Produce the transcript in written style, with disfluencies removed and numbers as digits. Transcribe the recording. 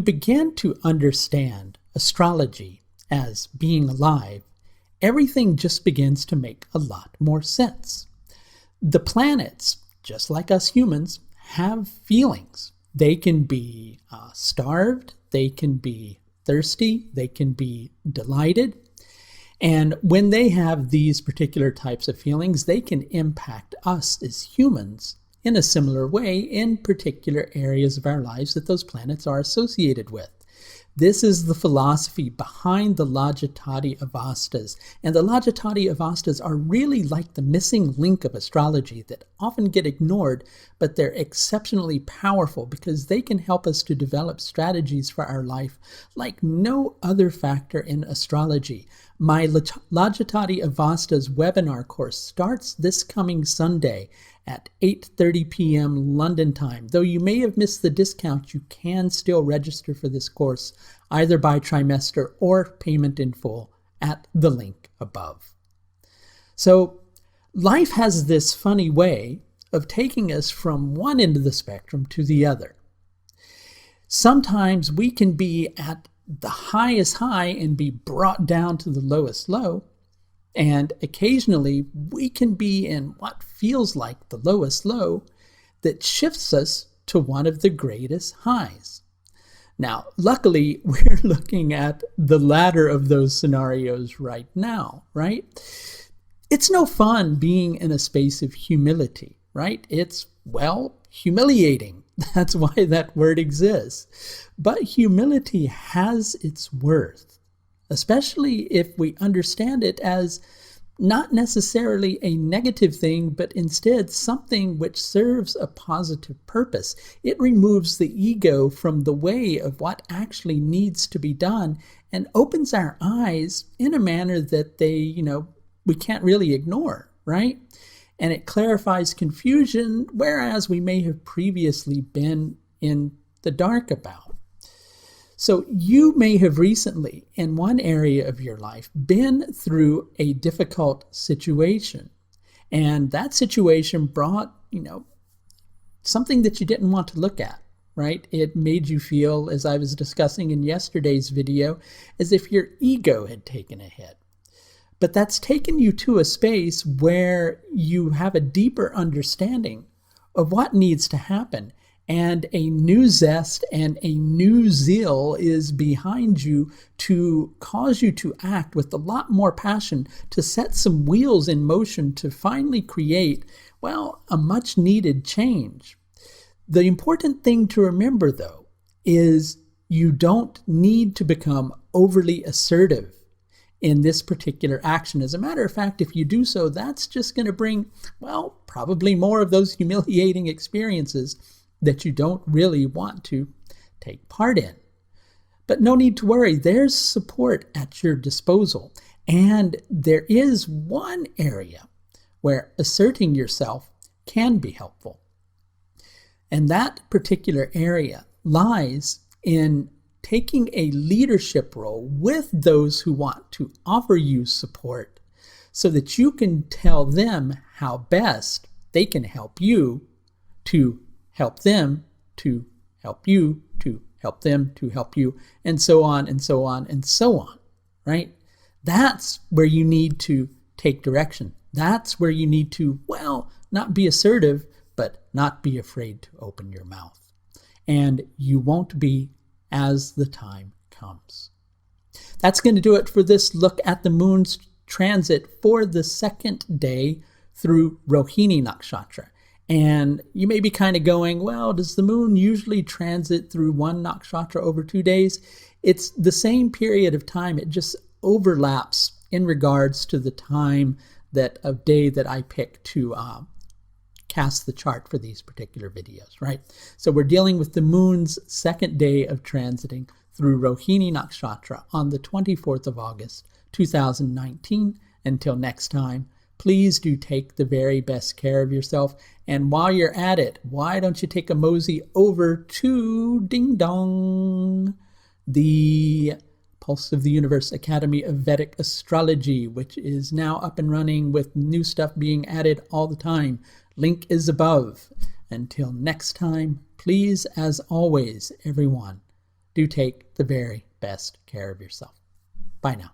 begin to understand astrology as being alive, everything just begins to make a lot more sense. The planets, just like us humans, have feelings. They can be starved, they can be thirsty, they can be delighted. And when they have these particular types of feelings, they can impact us as humans in a similar way in particular areas of our lives that those planets are associated with. This is the philosophy behind the Lajatati Avastas. And the Lajatati Avastas are really like the missing link of astrology that often get ignored, but they're exceptionally powerful because they can help us to develop strategies for our life like no other factor in astrology. My Lajatati Avastas webinar course starts this coming Sunday at 8:30 p.m. London time. Though you may have missed the discount, you can still register for this course either by trimester or payment in full at the link above. So life has this funny way of taking us from one end of the spectrum to the other. Sometimes we can be at the highest high and be brought down to the lowest low. And occasionally we can be in what feels like the lowest low that shifts us to one of the greatest highs. Now, luckily, we're looking at the latter of those scenarios right now, right? It's no fun being in a space of humility, right? It's, well, humiliating. That's why that word exists. But humility has its worth, especially if we understand it as not necessarily a negative thing, but instead something which serves a positive purpose. It removes the ego from the way of what actually needs to be done and opens our eyes in a manner that we can't really ignore, right? And it clarifies confusion, whereas we may have previously been in the dark about. So you may have recently, in one area of your life, been through a difficult situation. And that situation brought, something that you didn't want to look at, right? It made you feel, as I was discussing in yesterday's video, as if your ego had taken a hit. But that's taken you to a space where you have a deeper understanding of what needs to happen. And a new zest and a new zeal is behind you to cause you to act with a lot more passion, to set some wheels in motion to finally create, a much needed change. The important thing to remember, though, is you don't need to become overly assertive in this particular action. As a matter of fact, if you do so, that's just going to bring, probably more of those humiliating experiences that you don't really want to take part in. But no need to worry, there's support at your disposal. And there is one area where asserting yourself can be helpful. And that particular area lies in taking a leadership role with those who want to offer you support so that you can tell them how best they can help you to help them to help you, to help them to help you, and so on and so on and so on, right? That's where you need to take direction. That's where you need to, not be assertive, but not be afraid to open your mouth. And you won't be as the time comes. That's going to do it for this look at the moon's transit for the second day through Rohini Nakshatra. And you may be kind of going, does the moon usually transit through one nakshatra over 2 days? It's the same period of time. It just overlaps in regards to the time of day that I pick to cast the chart for these particular videos, right? So we're dealing with the moon's second day of transiting through Rohini Nakshatra on the 24th of August, 2019. Until next time, please do take the very best care of yourself. And while you're at it, why don't you take a mosey over to Ding Dong, the Pulse of the Universe Academy of Vedic Astrology, which is now up and running with new stuff being added all the time. Link is above. Until next time, please, as always, everyone, do take the very best care of yourself. Bye now.